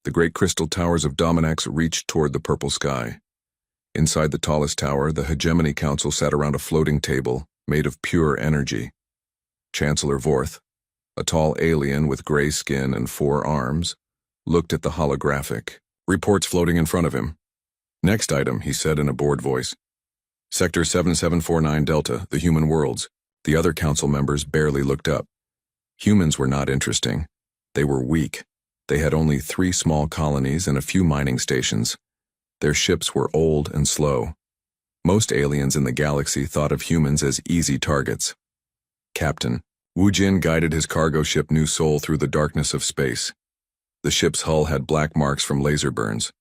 The great crystal towers of Dominax reached toward the purple sky. Inside the tallest tower, the Hegemony Council sat around a floating table made of pure energy. Chancellor Vorth, a tall alien with gray skin and 4 arms, looked at the holographic reports floating in front of him. "Next item," he said in a bored voice. "Sector 7749 Delta, the human worlds." The other council members barely looked up. Humans were not interesting. They were weak. They had only 3 small colonies and a few mining stations. Their ships were old and slow. Most aliens in the galaxy thought of humans as easy targets. Captain Wu Jin guided his cargo ship New Sol through the darkness of space. The ship's hull had black marks from laser burns.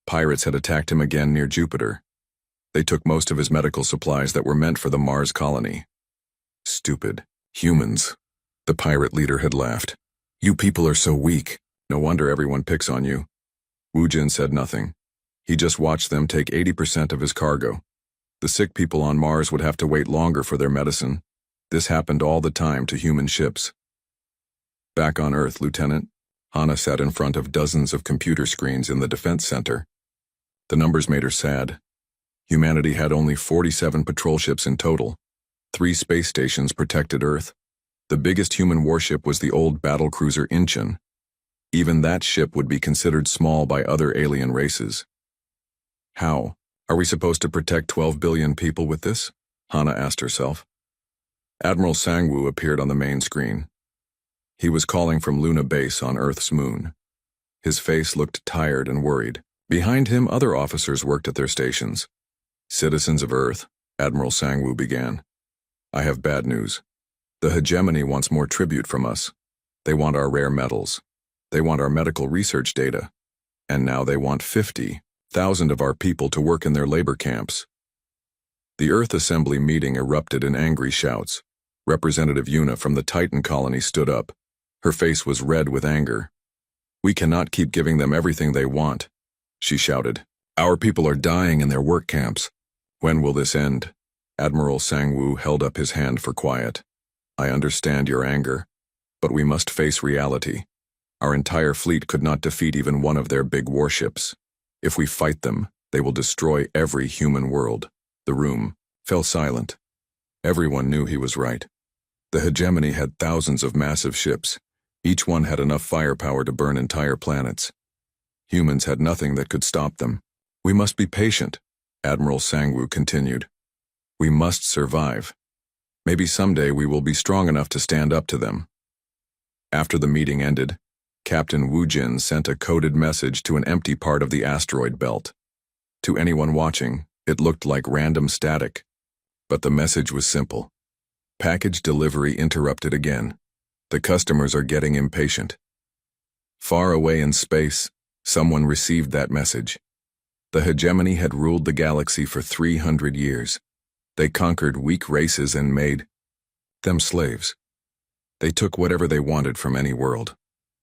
Pirates had attacked him again near Jupiter. They took most of his medical supplies that were meant for the Mars colony. "Stupid humans," the pirate leader had laughed. "You people are so weak. No wonder everyone picks on you." Wu Jin said nothing. He just watched them take 80% of his cargo. The sick people on Mars would have to wait longer for their medicine. This happened all the time to human ships. Back on Earth, Lieutenant, Hana sat in front of dozens of computer screens in the defense center. The numbers made her sad. Humanity had only 47 patrol ships in total. 3 space stations protected Earth. The biggest human warship was the old battlecruiser Incheon. Even that ship would be considered small by other alien races. How are we supposed to protect 12 billion people with this? Hana asked herself. Admiral Sangwoo appeared on the main screen. He was calling from Luna Base on Earth's moon. His face looked tired and worried. Behind him, other officers worked at their stations. "Citizens of Earth," Admiral Sangwoo began. "I have bad news. The Hegemony wants more tribute from us. They want our rare metals. They want our medical research data. And now they want 50,000 of our people to work in their labor camps." The Earth Assembly meeting erupted in angry shouts. Representative Yuna from the Titan colony stood up. Her face was red with anger. "We cannot keep giving them everything they want," she shouted. "Our people are dying in their work camps. When will this end?" Admiral Sangwoo held up his hand for quiet. "I understand your anger, but we must face reality. Our entire fleet could not defeat even one of their big warships. If we fight them, they will destroy every human world." The room fell silent. Everyone knew he was right. The Hegemony had thousands of massive ships. Each one had enough firepower to burn entire planets. Humans had nothing that could stop them. "We must be patient," Admiral Sangwoo continued. "We must survive. Maybe someday we will be strong enough to stand up to them." After the meeting ended, Captain Wu Jin sent a coded message to an empty part of the asteroid belt. To anyone watching, it looked like random static. But the message was simple. Package delivery interrupted again. The customers are getting impatient. Far away in space, someone received that message. The Hegemony had ruled the galaxy for 300 years. They conquered weak races and made them slaves. They took whatever they wanted from any world.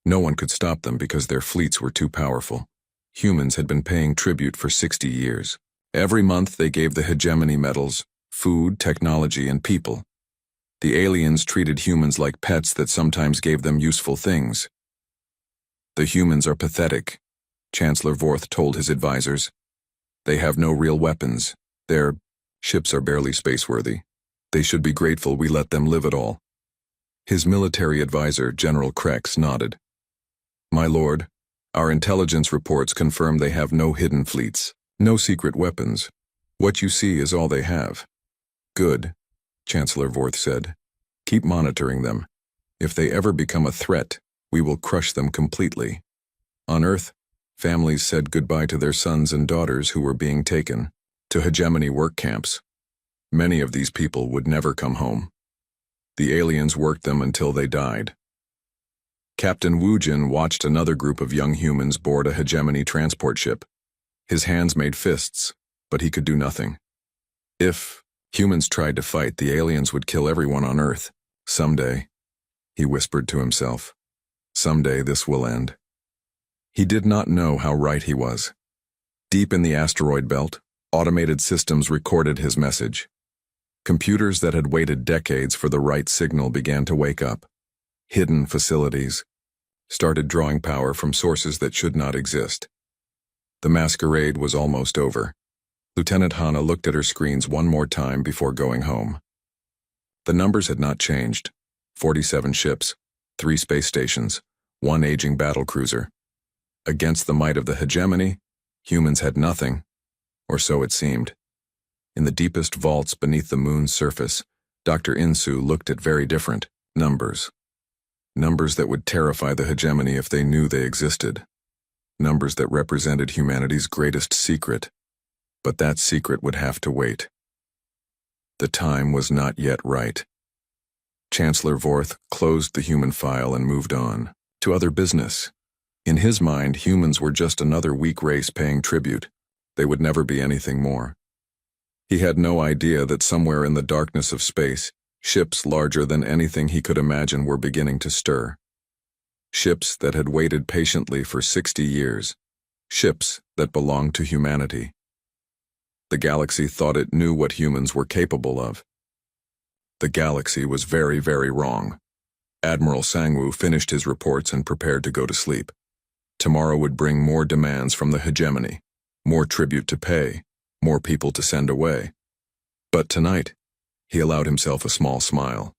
No one could stop them because their fleets were too powerful. Humans had been paying tribute for 60 years. Every month they gave the Hegemony metals, food, technology, and people. The aliens treated humans like pets that sometimes gave them useful things. "The humans are pathetic," Chancellor Vorth told his advisors. "They have no real weapons. Their ships are barely spaceworthy. They should be grateful we let them live at all." His military advisor, General Krex, nodded. "My lord, our intelligence reports confirm they have no hidden fleets, no secret weapons. What you see is all they have." "Good," Chancellor Vorth said. "Keep monitoring them. If they ever become a threat, we will crush them completely." On Earth, families said goodbye to their sons and daughters who were being taken to Hegemony work camps. Many of these people would never come home. The aliens worked them until they died. Captain Wu Jin watched another group of young humans board a Hegemony transport ship. His hands made fists, but he could do nothing. If humans tried to fight, the aliens would kill everyone on Earth. Someday, he whispered to himself. Someday this will end. He did not know how right he was. Deep in the asteroid belt, automated systems recorded his message. Computers that had waited decades for the right signal began to wake up. Hidden facilities, started drawing power from sources that should not exist. The masquerade was almost over. Lieutenant Hanna looked at her screens one more time before going home. The numbers had not changed. 47 ships, 3 space stations, 1 aging battlecruiser. Against the might of the hegemony, humans had nothing, or so it seemed. In the deepest vaults beneath the moon's surface, Dr. Insu looked at very different numbers. Numbers that would terrify the hegemony if they knew they existed. Numbers that represented humanity's greatest secret. But that secret would have to wait. The time was not yet right. Chancellor Vorth closed the human file and moved on to other business. In his mind, humans were just another weak race paying tribute. They would never be anything more. He had no idea that somewhere in the darkness of space, ships larger than anything he could imagine were beginning to stir. Ships that had waited patiently for 60 years. Ships that belonged to humanity. The galaxy thought it knew what humans were capable of. The galaxy was very, very wrong. Admiral Sangwoo finished his reports and prepared to go to sleep. Tomorrow would bring more demands from the hegemony, more tribute to pay, more people to send away. But tonight, he allowed himself a small smile.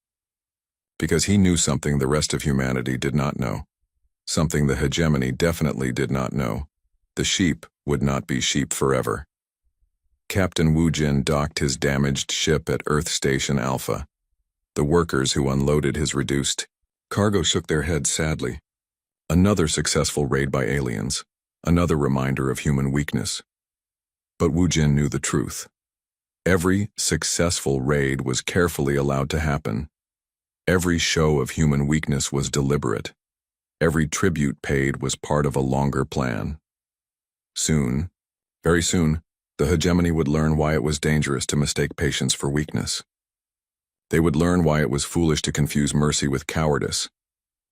Because he knew something the rest of humanity did not know. Something the hegemony definitely did not know. The sheep would not be sheep forever. Captain Wu Jin docked his damaged ship at Earth Station Alpha. The workers who unloaded his reduced cargo shook their heads sadly. Another successful raid by aliens. Another reminder of human weakness. But Wu Jin knew the truth. Every successful raid was carefully allowed to happen. Every show of human weakness was deliberate. Every tribute paid was part of a longer plan. Soon, very soon, the hegemony would learn why it was dangerous to mistake patience for weakness. They would learn why it was foolish to confuse mercy with cowardice.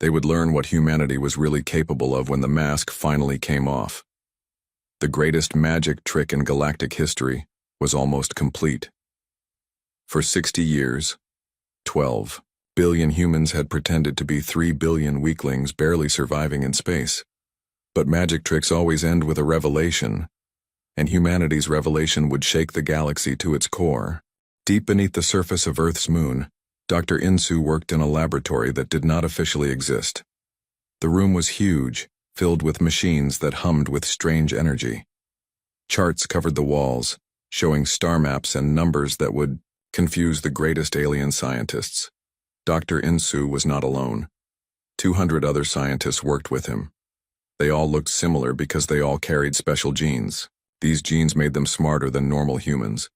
They would learn what humanity was really capable of when the mask finally came off. The greatest magic trick in galactic history was almost complete. For 60 years, 12 billion humans had pretended to be 3 billion weaklings barely surviving in space. But magic tricks always end with a revelation, and humanity's revelation would shake the galaxy to its core. Deep beneath the surface of Earth's moon, Dr. Insu worked in a laboratory that did not officially exist. The room was huge, filled with machines that hummed with strange energy. Charts covered the walls, showing star maps and numbers that would confuse the greatest alien scientists. Dr. Insu was not alone. 200 other scientists worked with him. They all looked similar because they all carried special genes. These genes made them smarter than normal humans.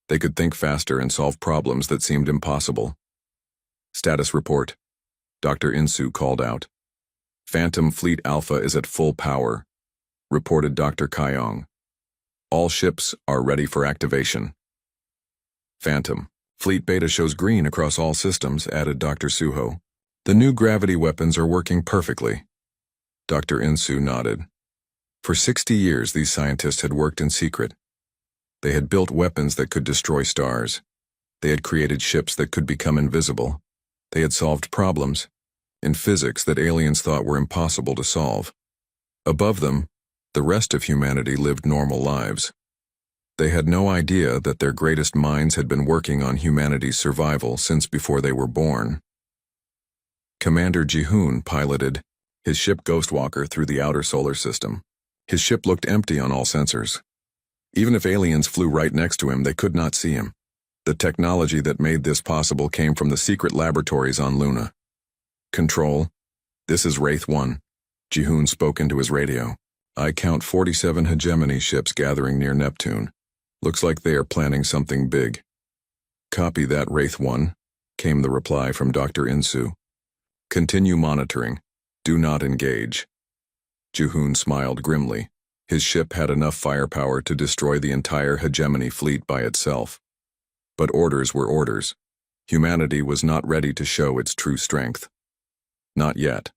They could think faster and solve problems that seemed impossible. Status report. Dr. Insu called out. Phantom Fleet Alpha is at full power, reported Dr. Kyong. All ships are ready for activation. Phantom Fleet Beta shows green across all systems, added Dr. Suho. The new gravity weapons are working perfectly. Dr. Insu nodded. For 60 years, these scientists had worked in secret. They had built weapons that could destroy stars. They had created ships that could become invisible. They had solved problems in physics that aliens thought were impossible to solve. Above them, the rest of humanity lived normal lives. They had no idea that their greatest minds had been working on humanity's survival since before they were born. Commander Ji-hoon piloted his ship Ghostwalker through the outer solar system. His ship looked empty on all sensors. Even if aliens flew right next to him, they could not see him. The technology that made this possible came from the secret laboratories on Luna. Control, this is Wraith 1. Ji-hoon spoke into his radio. I count 47 hegemony ships gathering near Neptune. Looks like they are planning something big. Copy that, Wraith 1, came the reply from Dr. Insu. Continue monitoring. Do not engage. Ji-hoon smiled grimly. His ship had enough firepower to destroy the entire hegemony fleet by itself. But orders were orders. Humanity was not ready to show its true strength. Not yet.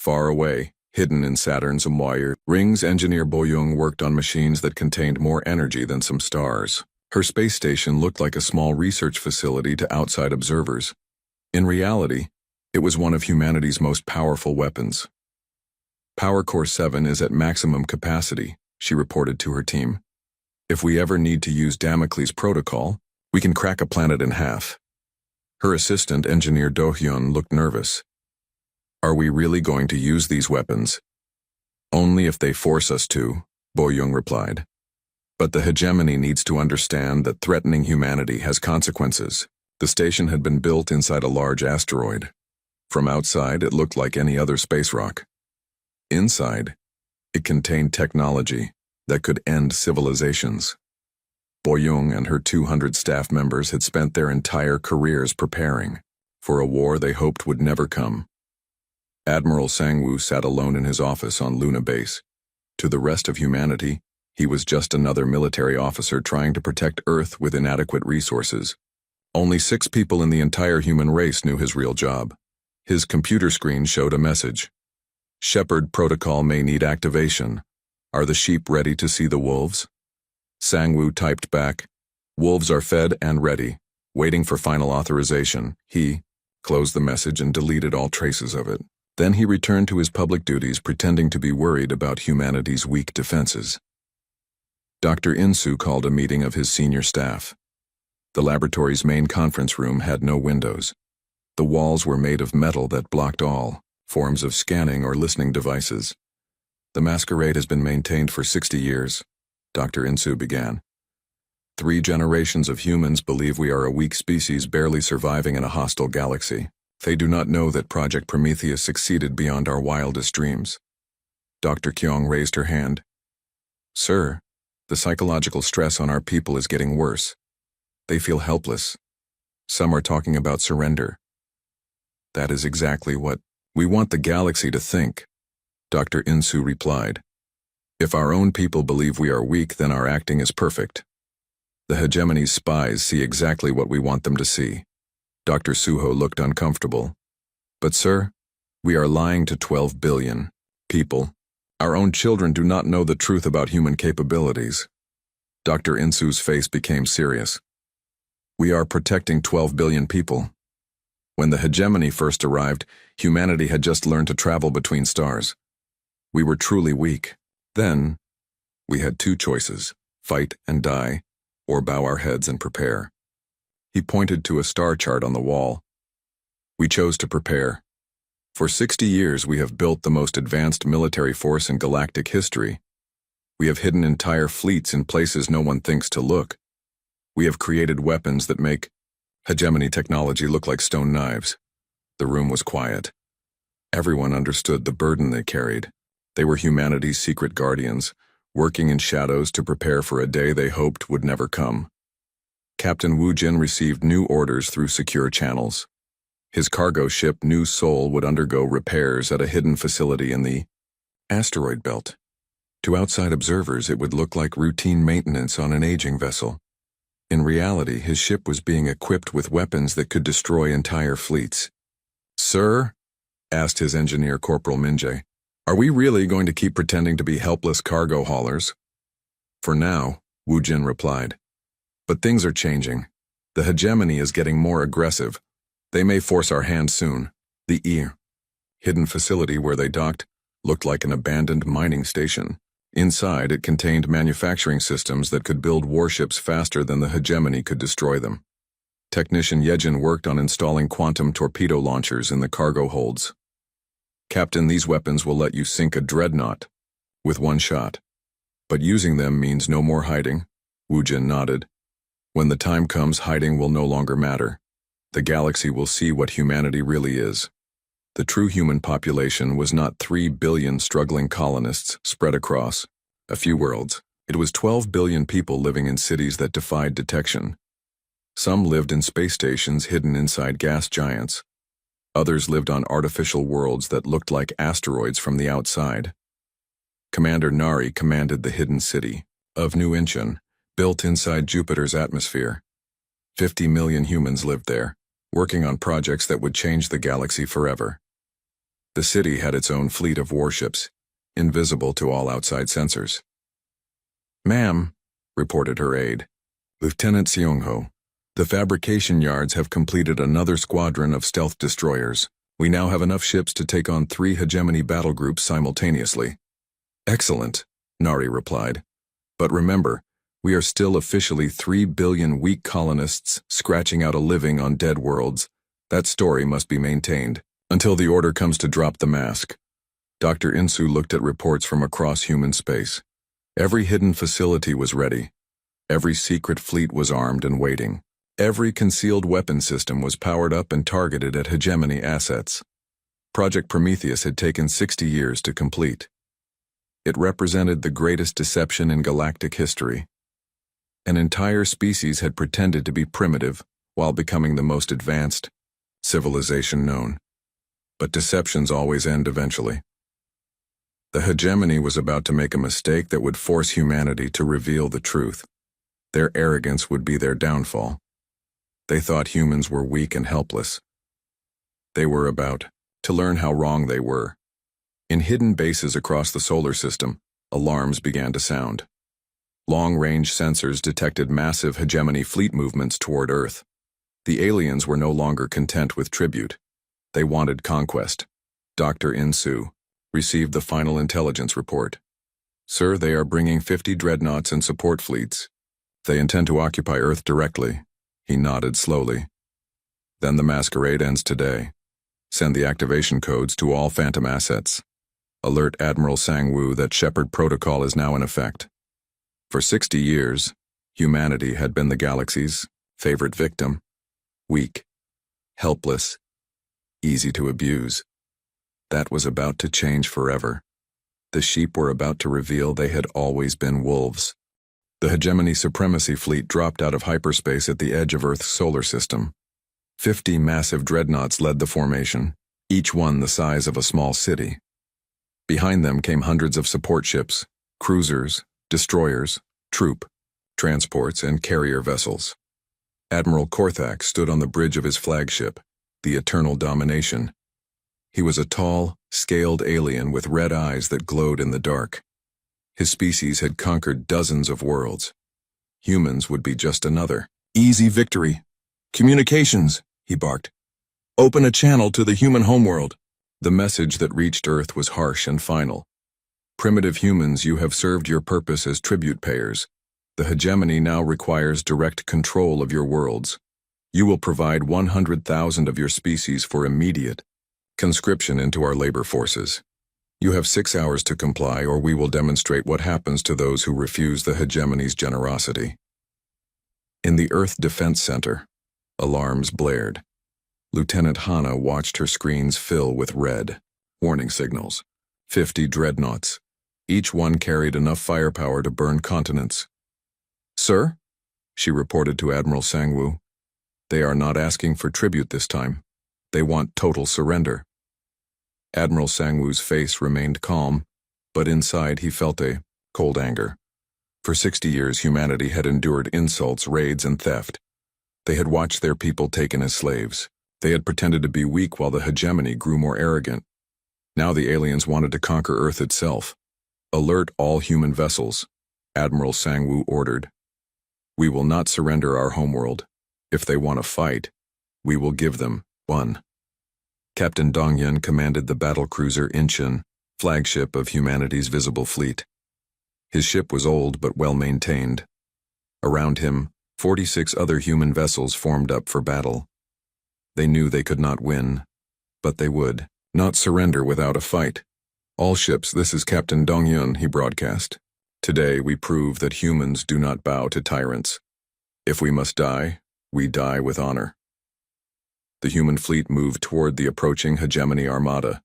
Far away, hidden in Saturn's wire rings, engineer Boyoung worked on machines that contained more energy than some stars. Her space station looked like a small research facility to outside observers. In reality, It was one of humanity's most powerful weapons. Power Core 7 is at maximum capacity, she reported to her team. If we ever need to use Damocles' protocol, we can crack a planet in half. Her assistant, Engineer Do-hyun, looked nervous. Are we really going to use these weapons? Only if they force us to, Bo-young replied. But the hegemony needs to understand that threatening humanity has consequences. The station had been built inside a large asteroid. From outside, it looked like any other space rock. Inside, it contained technology that could end civilizations. Bo-young and her 200 staff members had spent their entire careers preparing for a war they hoped would never come. Admiral Sang-woo sat alone in his office on Luna Base. To the rest of humanity, he was just another military officer trying to protect Earth with inadequate resources. Only 6 people in the entire human race knew his real job. His computer screen showed a message. Shepherd protocol may need activation. Are the sheep ready to see the wolves? Sang-woo typed back, wolves are fed and ready, waiting for final authorization. He closed the message and deleted all traces of it. Then he returned to his public duties, pretending to be worried about humanity's weak defenses. Dr. Insu called a meeting of his senior staff. The laboratory's main conference room had no windows. The walls were made of metal that blocked all forms of scanning or listening devices. The masquerade has been maintained for 60 years, Dr. Insu began. 3 generations of humans believe we are a weak species barely surviving in a hostile galaxy. They do not know that Project Prometheus succeeded beyond our wildest dreams. Dr. Kyung raised her hand. Sir, the psychological stress on our people is getting worse. They feel helpless. Some are talking about surrender. That is exactly what we want the galaxy to think, Dr. Insu replied. If our own people believe we are weak, then our acting is perfect. The hegemony's spies see exactly what we want them to see. Dr. Suho looked uncomfortable. But sir, we are lying to 12 billion people. Our own children do not know the truth about human capabilities. Dr. Insu's face became serious. We are protecting 12 billion people. When the hegemony first arrived, humanity had just learned to travel between stars. We were truly weak. Then, we had 2 choices, fight and die, or bow our heads and prepare. He pointed to a star chart on the wall. We chose to prepare. For 60 years we have built the most advanced military force in galactic history. We have hidden entire fleets in places no one thinks to look. We have created weapons that make hegemony technology look like stone knives. The room was quiet. Everyone understood the burden they carried. They were humanity's secret guardians, working in shadows to prepare for a day they hoped would never come. Captain Woo Jin received new orders through secure channels. His cargo ship New Seoul would undergo repairs at a hidden facility in the asteroid belt. To outside observers, it would look like routine maintenance on an aging vessel. In reality, his ship was being equipped with weapons that could destroy entire fleets. Sir, asked his engineer Corporal Min-jae, are we really going to keep pretending to be helpless cargo haulers? For now, Woo Jin replied. But things are changing. The hegemony is getting more aggressive. They may force our hand soon. The hidden facility where they docked looked like an abandoned mining station. Inside, it contained manufacturing systems that could build warships faster than the hegemony could destroy them. Technician Yejin worked on installing quantum torpedo launchers in the cargo holds. Captain, these weapons will let you sink a dreadnought with 1 shot. But using them means no more hiding. Woo Jin nodded. When the time comes, hiding will no longer matter. The galaxy will see what humanity really is. The true human population was not 3 billion struggling colonists spread across a few worlds. It was 12 billion people living in cities that defied detection. Some lived in space stations hidden inside gas giants. Others lived on artificial worlds that looked like asteroids from the outside. Commander Nari commanded the hidden city of New Incheon, built inside Jupiter's atmosphere. 50 million humans lived there, working on projects that would change the galaxy forever. The city had its own fleet of warships, invisible to all outside sensors. Ma'am, reported her aide, Lieutenant Seong-ho, the fabrication yards have completed another squadron of stealth destroyers. We now have enough ships to take on 3 hegemony battle groups simultaneously. Excellent, Nari replied. But remember, we are still officially 3 billion weak colonists scratching out a living on dead worlds. That story must be maintained until the order comes to drop the mask. Dr. Insu looked at reports from across human space. Every hidden facility was ready. Every secret fleet was armed and waiting. Every concealed weapon system was powered up and targeted at hegemony assets. Project Prometheus had taken 60 years to complete. It represented the greatest deception in galactic history. An entire species had pretended to be primitive while becoming the most advanced civilization known. But deceptions always end eventually. The hegemony was about to make a mistake that would force humanity to reveal the truth. Their arrogance would be their downfall. They thought humans were weak and helpless. They were about to learn how wrong they were. In hidden bases across the solar system, alarms began to sound. Long-range sensors detected massive hegemony fleet movements toward Earth. The aliens were no longer content with tribute. They wanted conquest. Dr. Insu received the final intelligence report. Sir, they are bringing 50 dreadnoughts and support fleets. They intend to occupy Earth directly. He nodded slowly. Then the masquerade ends today. Send the activation codes to all Phantom assets. Alert Admiral Sangwoo that Shepard Protocol is now in effect. For 60 years, humanity had been the galaxy's favorite victim. Weak, helpless, easy to abuse. That was about to change forever. The sheep were about to reveal they had always been wolves. The hegemony supremacy fleet dropped out of hyperspace at the edge of Earth's solar system. 50 massive dreadnoughts led the formation, each one the size of a small city. Behind them came hundreds of support ships, cruisers, destroyers, troop, transports, and carrier vessels. Admiral Korthak stood on the bridge of his flagship, the Eternal Domination. He was a tall, scaled alien with red eyes that glowed in the dark. His species had conquered dozens of worlds. Humans would be just another. Easy victory. Communications, he barked. Open a channel to the human homeworld. The message that reached Earth was harsh and final. Primitive humans, you have served your purpose as tribute payers. The hegemony now requires direct control of your worlds. You will provide 100,000 of your species for immediate conscription into our labor forces. You have 6 hours to comply, or we will demonstrate what happens to those who refuse the hegemony's generosity. In the Earth Defense Center, alarms blared. Lieutenant Hana watched her screens fill with red warning signals. 50 dreadnoughts. Each one carried enough firepower to burn continents. Sir, she reported to Admiral Sangwoo, they are not asking for tribute this time. They want total surrender. Admiral Sangwoo's face remained calm, but inside he felt a cold anger. For 60 years, humanity had endured insults, raids, and theft. They had watched their people taken as slaves. They had pretended to be weak while the hegemony grew more arrogant. Now the aliens wanted to conquer Earth itself. Alert all human vessels, Admiral Sangwoo ordered. We will not surrender our homeworld. If they want to fight, we will give them one. Captain Dongyun commanded the battlecruiser Incheon, flagship of humanity's visible fleet. His ship was old but well-maintained. Around him, 46 other human vessels formed up for battle. They knew they could not win, but they would not surrender without a fight. All ships, this is Captain Dongyun, he broadcast. Today we prove that humans do not bow to tyrants. If we must die, we die with honor. The human fleet moved toward the approaching hegemony armada.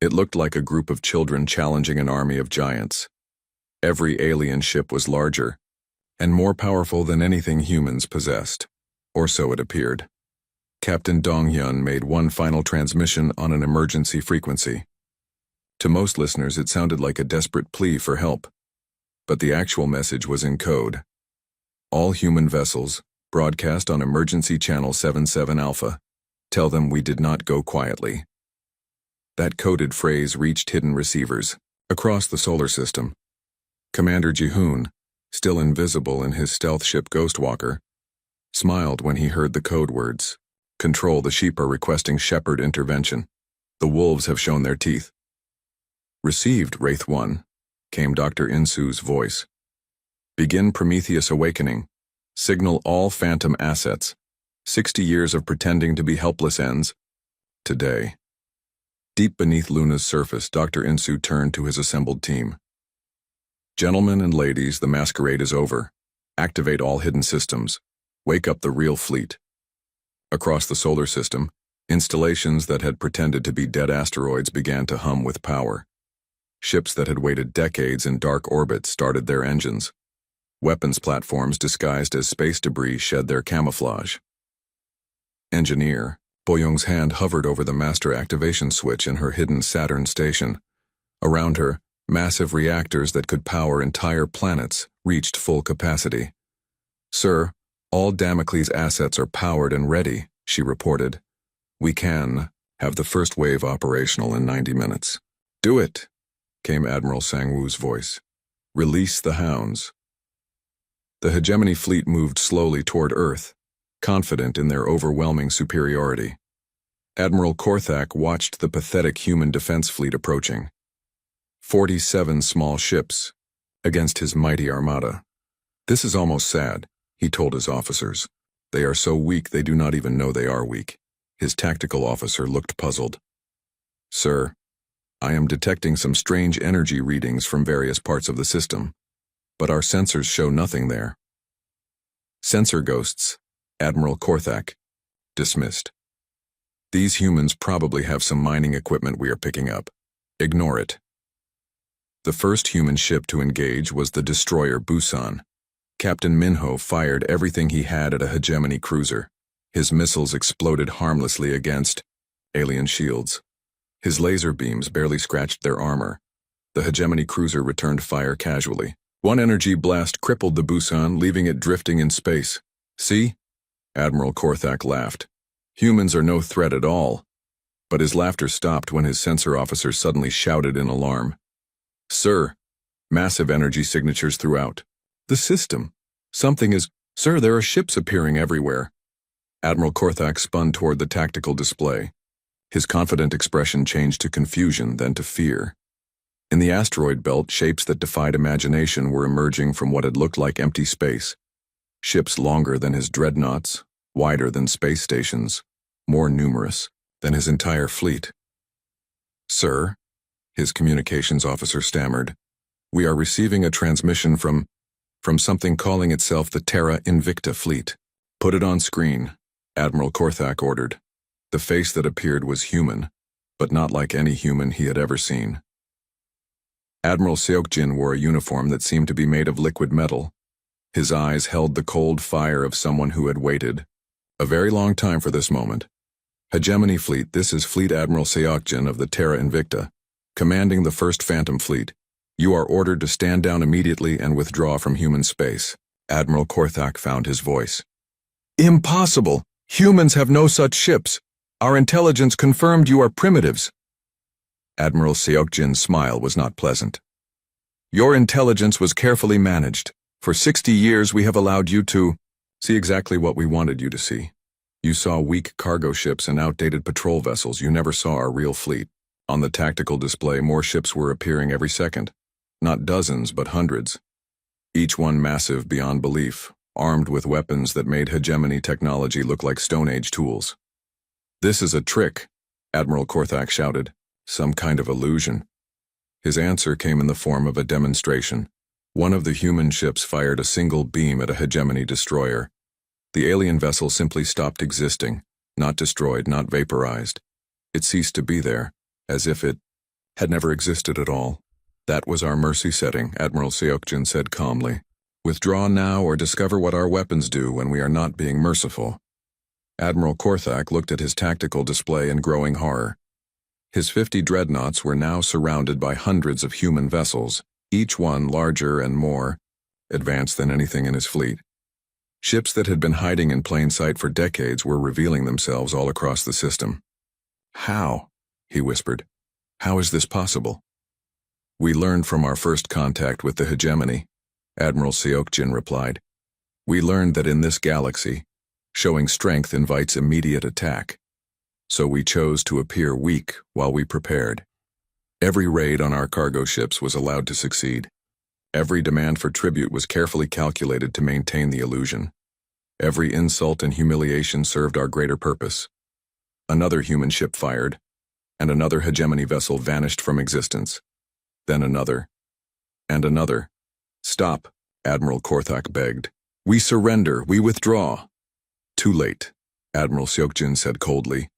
It looked like a group of children challenging an army of giants. Every alien ship was larger and more powerful than anything humans possessed, or so it appeared. Captain Dongyun made one final transmission on an emergency frequency. To most listeners, it sounded like a desperate plea for help, but the actual message was in code. All human vessels, broadcast on emergency channel 77 Alpha. Tell them we did not go quietly. That coded phrase reached hidden receivers across the solar system. Commander Jihoon, still invisible in his stealth ship Ghostwalker, smiled when he heard the code words. Control, the sheep are requesting shepherd intervention. The wolves have shown their teeth. Received, Wraith 1, came Dr. Insu's voice. Begin Prometheus awakening. Signal all phantom assets. 60 years of pretending to be helpless ends. Today. Deep beneath Luna's surface, Dr. Insu turned to his assembled team. Gentlemen and ladies, the masquerade is over. Activate all hidden systems. Wake up the real fleet. Across the solar system, installations that had pretended to be dead asteroids began to hum with power. Ships that had waited decades in dark orbit started their engines. Weapons platforms disguised as space debris shed their camouflage. Engineer, Boyoung's hand hovered over the master activation switch in her hidden Saturn station. Around her, massive reactors that could power entire planets reached full capacity. Sir, all Damocles assets are powered and ready, she reported. We can have the first wave operational in 90 minutes. Do it, came Admiral Sangwoo's voice. Release the hounds. The hegemony fleet moved slowly toward Earth, confident in their overwhelming superiority. Admiral Korthak watched the pathetic human defense fleet approaching. 47 small ships against his mighty armada. This is almost sad, he told his officers. They are so weak they do not even know they are weak. His tactical officer looked puzzled. Sir, I am detecting some strange energy readings from various parts of the system, but our sensors show nothing there. Sensor ghosts, Admiral Korthak. Dismissed. These humans probably have some mining equipment we are picking up. Ignore it. The first human ship to engage was the destroyer Busan. Captain Minho fired everything he had at a hegemony cruiser. His missiles exploded harmlessly against alien shields. His laser beams barely scratched their armor. The hegemony cruiser returned fire casually. One energy blast crippled the Busan, leaving it drifting in space. See? Admiral Korthak laughed. Humans are no threat at all. But his laughter stopped when his sensor officer suddenly shouted in alarm. Sir, massive energy signatures throughout. The system. Something is... Sir, there are ships appearing everywhere. Admiral Korthak spun toward the tactical display. His confident expression changed to confusion, then to fear. In the asteroid belt, shapes that defied imagination were emerging from what had looked like empty space. Ships longer than his dreadnoughts, wider than space stations, more numerous than his entire fleet. Sir, his communications officer stammered, we are receiving a transmission from something calling itself the Terra Invicta fleet. Put it on screen, Admiral Korthak ordered. The face that appeared was human, but not like any human he had ever seen. Admiral Seokjin wore a uniform that seemed to be made of liquid metal. His eyes held the cold fire of someone who had waited a very long time for this moment. Hegemony Fleet, this is Fleet Admiral Seokjin of the Terra Invicta, commanding the First Phantom Fleet. You are ordered to stand down immediately and withdraw from human space. Admiral Korthak found his voice. Impossible! Humans have no such ships. Our intelligence confirmed you are primitives. Admiral Seokjin's smile was not pleasant. Your intelligence was carefully managed. For 60 years we have allowed you to see exactly what we wanted you to see. You saw weak cargo ships and outdated patrol vessels. You never saw our real fleet. On the tactical display, more ships were appearing every second. Not dozens, but hundreds. Each one massive beyond belief, armed with weapons that made hegemony technology look like Stone Age tools. This is a trick, Admiral Korthak shouted. Some kind of illusion. His answer came in the form of a demonstration. One of the human ships fired a single beam at a hegemony destroyer. The alien vessel simply stopped existing, not destroyed, not vaporized. It ceased to be there, as if it had never existed at all. That was our mercy setting, Admiral Seokjin said calmly. Withdraw now or discover what our weapons do when we are not being merciful. Admiral Korthak looked at his tactical display in growing horror. His 50 dreadnoughts were now surrounded by hundreds of human vessels, each one larger and more advanced than anything in his fleet. Ships that had been hiding in plain sight for decades were revealing themselves all across the system. How? He whispered. How is this possible? We learned from our first contact with the hegemony, Admiral Seokjin replied. We learned that in this galaxy, Showing strength invites immediate attack. So we chose to appear weak while we prepared. Every raid on our cargo ships was allowed to succeed. Every demand for tribute was carefully calculated to maintain the illusion. Every insult and humiliation served our greater purpose. Another human ship fired, and another hegemony vessel vanished from existence. Then another, and another. "Stop," Admiral Korthak begged. "We surrender, we withdraw." "Too late," Admiral Seokjin said coldly.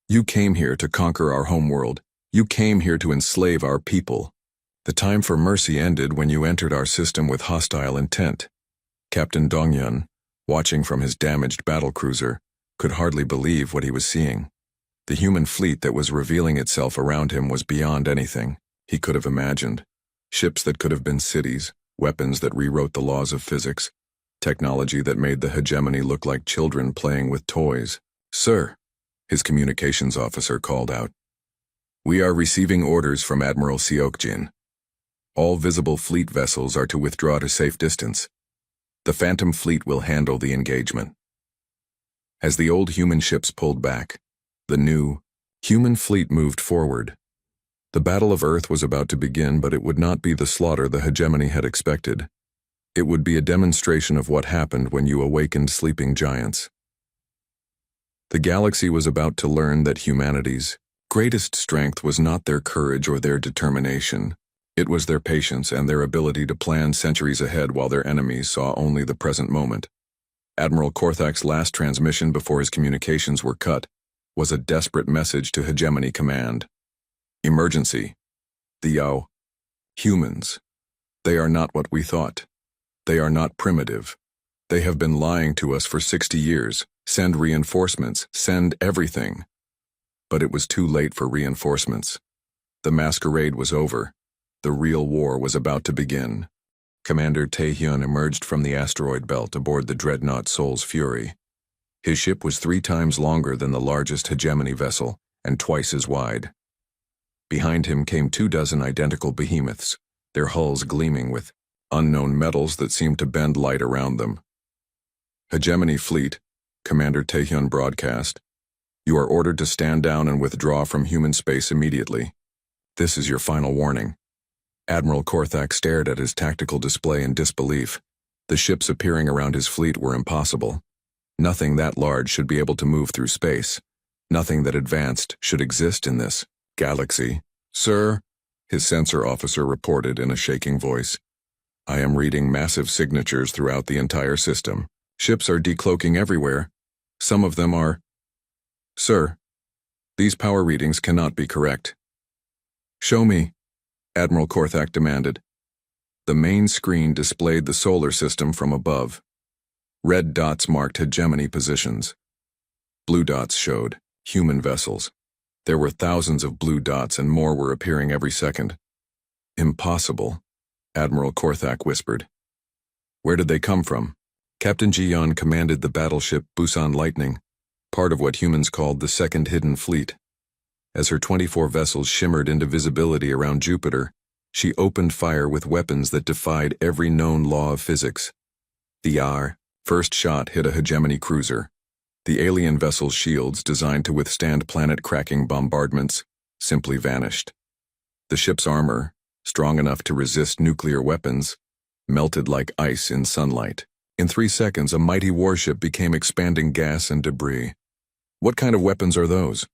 "You came here to conquer our homeworld. You came here to enslave our people. The time for mercy ended when you entered our system with hostile intent." Captain Dongyun, watching from his damaged battlecruiser, could hardly believe what he was seeing. The human fleet that was revealing itself around him was beyond anything he could have imagined. Ships that could have been cities, weapons that rewrote the laws of physics, technology that made the hegemony look like children playing with toys. "Sir," his communications officer called out, "we are receiving orders from Admiral Seokjin. All visible fleet vessels are to withdraw to safe distance. The Phantom Fleet will handle the engagement." As the old human ships pulled back, the new, human fleet moved forward. The Battle of Earth was about to begin, but it would not be the slaughter the hegemony had expected. It would be a demonstration of what happened when you awakened sleeping giants. The galaxy was about to learn that humanity's greatest strength was not their courage or their determination. It was their patience and their ability to plan centuries ahead while their enemies saw only the present moment. Admiral Korthak's last transmission before his communications were cut was a desperate message to Hegemony Command. "Emergency. The Yao. Humans. They are not what we thought. They are not primitive. They have been lying to us for 60 years. Send reinforcements. Send everything." But it was too late for reinforcements. The masquerade was over. The real war was about to begin. Commander Taehyun emerged from the asteroid belt aboard the dreadnought Seoul's Fury. His ship was 3 times longer than the largest hegemony vessel and twice as wide. Behind him came 24 identical behemoths, their hulls gleaming with unknown metals that seemed to bend light around them. "Hegemony Fleet," Commander Taehyun broadcast, "you are ordered to stand down and withdraw from human space immediately. This is your final warning." Admiral Korthak stared at his tactical display in disbelief. The ships appearing around his fleet were impossible. Nothing that large should be able to move through space. Nothing that advanced should exist in this galaxy. "Sir," his sensor officer reported in a shaking voice, "I am reading massive signatures throughout the entire system. Ships are decloaking everywhere. Some of them are—" "Sir, these power readings cannot be correct." "Show me," Admiral Korthak demanded. The main screen displayed the solar system from above. Red dots marked hegemony positions. Blue dots showed human vessels. There were thousands of blue dots and more were appearing every second. "Impossible," Admiral Korthak whispered. "Where did they come from?" Captain Ji-yeon commanded the battleship Busan Lightning, part of what humans called the Second Hidden Fleet. As her 24 vessels shimmered into visibility around Jupiter, she opened fire with weapons that defied every known law of physics. The first shot hit a hegemony cruiser. The alien vessel's shields, designed to withstand planet-cracking bombardments, simply vanished. The ship's armor, strong enough to resist nuclear weapons, melted like ice in sunlight. In 3 seconds, a mighty warship became expanding gas and debris. "What kind of weapons are those?"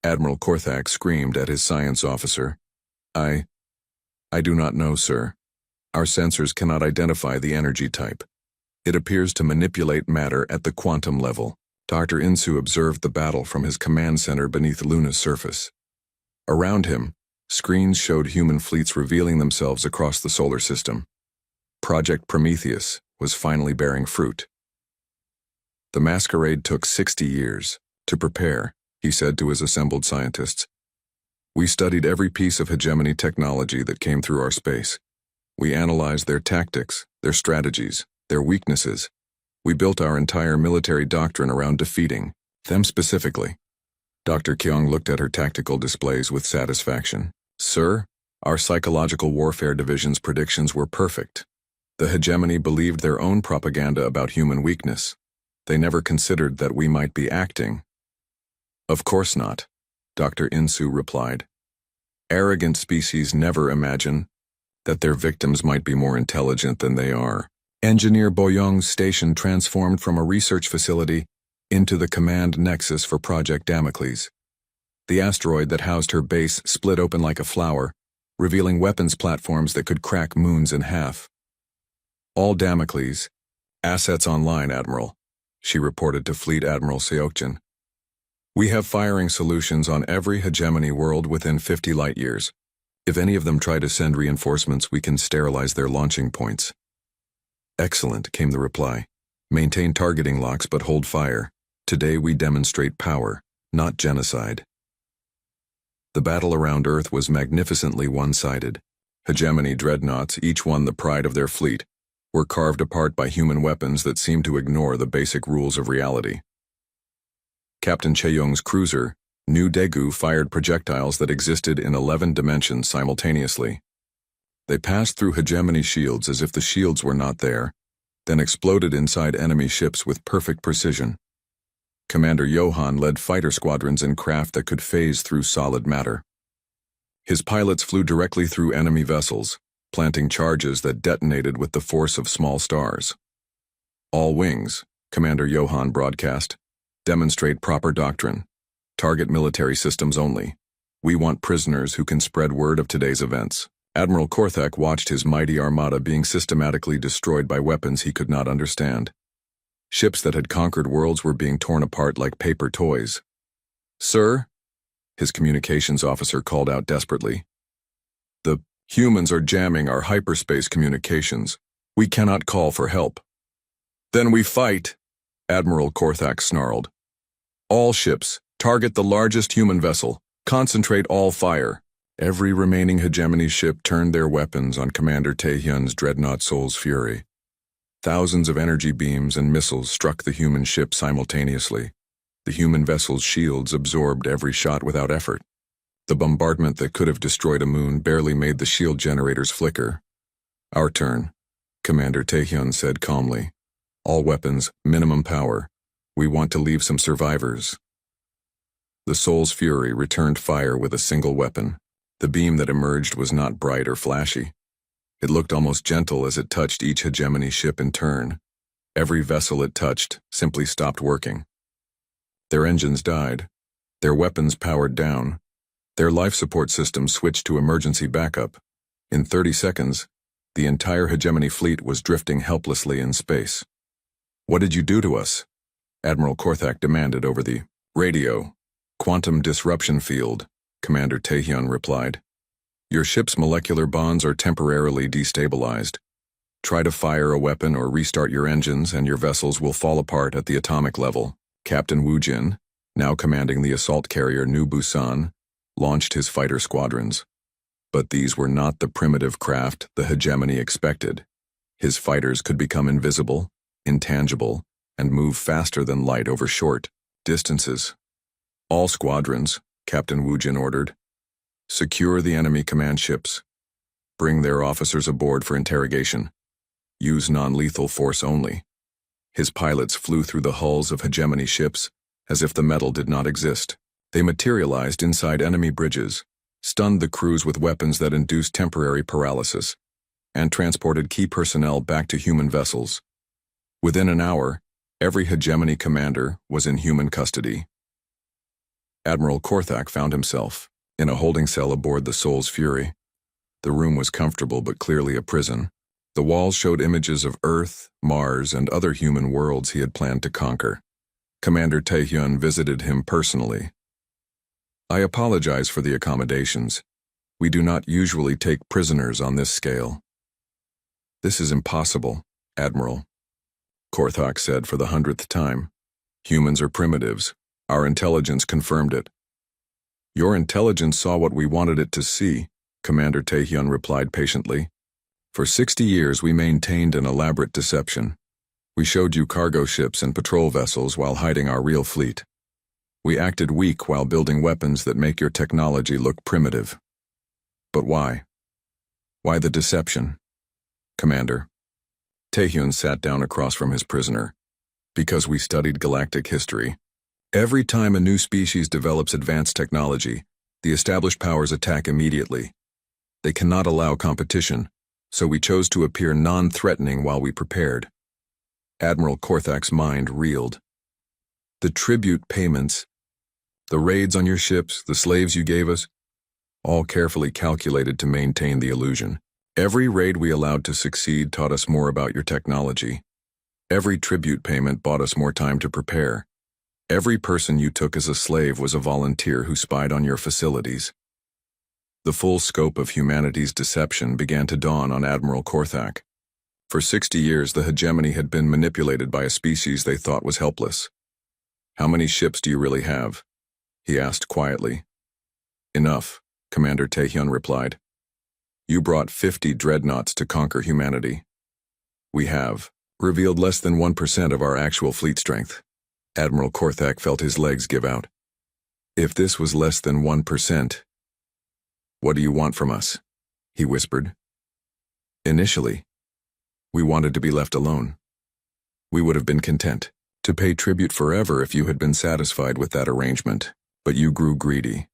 Admiral Korthak screamed at his science officer. I do not know, sir. Our sensors cannot identify the energy type. It appears to manipulate matter at the quantum level." Dr. Insu observed the battle from his command center beneath Luna's surface. Around him, screens showed human fleets revealing themselves across the solar system. Project Prometheus was finally bearing fruit. "The masquerade took 60 years to prepare," he said to his assembled scientists. "We studied every piece of hegemony technology that came through our space. We analyzed their tactics, their strategies, their weaknesses. We built our entire military doctrine around defeating them specifically." Dr. Kyung looked at her tactical displays with satisfaction. "Sir, our psychological warfare division's predictions were perfect. The hegemony believed their own propaganda about human weakness. They never considered that we might be acting. Of course not, Dr. Insu replied. Arrogant species never imagine that their victims might be more intelligent than they are. Engineer Boyong's station transformed from a research facility into the command nexus for Project Damocles. The asteroid that housed her base split open like a flower, revealing weapons platforms that could crack moons in half. All Damocles, assets online, Admiral, she reported to Fleet Admiral Seokjin. We have firing solutions on every hegemony world within 50 light-years. If any of them try to send reinforcements, we can sterilize their launching points. Excellent, came the reply. Maintain targeting locks but hold fire. Today we demonstrate power, not genocide. The battle around Earth was magnificently one-sided. Hegemony dreadnoughts, each one the pride of their fleet, were carved apart by human weapons that seemed to ignore the basic rules of reality. Captain Chaeyoung's cruiser, New Daegu, fired projectiles that existed in 11 dimensions simultaneously. They passed through hegemony shields as if the shields were not there, then exploded inside enemy ships with perfect precision. Commander Johan led fighter squadrons in craft that could phase through solid matter. His pilots flew directly through enemy vessels, planting charges that detonated with the force of small stars. All wings, Commander Johan broadcast, demonstrate proper doctrine. Target military systems only. We want prisoners who can spread word of today's events. Admiral Korthak watched his mighty armada being systematically destroyed by weapons he could not understand. Ships that had conquered worlds were being torn apart like paper toys. Sir, his communications officer called out desperately. The humans are jamming our hyperspace communications. We cannot call for help. Then we fight, Admiral Korthak snarled. All ships, target the largest human vessel. Concentrate all fire. Every remaining hegemony ship turned their weapons on Commander Taehyun's dreadnought Soul's Fury. Thousands of energy beams and missiles struck the human ship simultaneously. The human vessel's shields absorbed every shot without effort. The bombardment that could have destroyed a moon barely made the shield generators flicker. Our turn, Commander Taehyun said calmly. All weapons, minimum power. We want to leave some survivors. The Soul's Fury returned fire with a single weapon. The beam that emerged was not bright or flashy. It looked almost gentle as it touched each hegemony ship in turn. Every vessel it touched simply stopped working. Their engines died. Their weapons powered down. Their life support systems switched to emergency backup. In 30 seconds, the entire hegemony fleet was drifting helplessly in space. What did you do to us? Admiral Korthak demanded over the radio. Quantum disruption field, Commander Taehyun replied. Your ship's molecular bonds are temporarily destabilized. Try to fire a weapon or restart your engines and your vessels will fall apart at the atomic level. Captain Woo Jin, now commanding the assault carrier New Busan, launched his fighter squadrons. But these were not the primitive craft the hegemony expected. His fighters could become invisible, intangible, and move faster than light over short distances. All squadrons, Captain Woo Jin ordered. Secure the enemy command ships. Bring their officers aboard for interrogation. Use non-lethal force only. His pilots flew through the hulls of hegemony ships as if the metal did not exist. They materialized inside enemy bridges, stunned the crews with weapons that induced temporary paralysis, and transported key personnel back to human vessels. Within an hour, every hegemony commander was in human custody. Admiral Korthak found himself in a holding cell aboard the Soul's Fury. The room was comfortable but clearly a prison. The walls showed images of Earth, Mars, and other human worlds he had planned to conquer. Commander Taehyun visited him personally. I apologize for the accommodations. We do not usually take prisoners on this scale. This is impossible, Admiral, Korthak said for the 100th time. Humans are primitives. Our intelligence confirmed it. Your intelligence saw what we wanted it to see, Commander Taehyun replied patiently. For 60 years we maintained an elaborate deception. We showed you cargo ships and patrol vessels while hiding our real fleet. We acted weak while building weapons that make your technology look primitive. But why? Why the deception? Commander. Taehyun sat down across from his prisoner. Because we studied galactic history. Every time a new species develops advanced technology, the established powers attack immediately. They cannot allow competition, so we chose to appear non-threatening while we prepared. Admiral Korthak's mind reeled. The tribute payments, the raids on your ships, the slaves you gave us, all carefully calculated to maintain the illusion. Every raid we allowed to succeed taught us more about your technology. Every tribute payment bought us more time to prepare. Every person you took as a slave was a volunteer who spied on your facilities. The full scope of humanity's deception began to dawn on Admiral Korthak. For 60 years, the hegemony had been manipulated by a species they thought was helpless. "How many ships do you really have?" he asked quietly. "Enough," Commander Taehyun replied. "You brought 50 dreadnoughts to conquer humanity. We have revealed less than 1% of our actual fleet strength." Admiral Korthak felt his legs give out. "If this was less than 1%, what do you want from us?" he whispered. "Initially, we wanted to be left alone. We would have been content to pay tribute forever if you had been satisfied with that arrangement. But you grew greedy.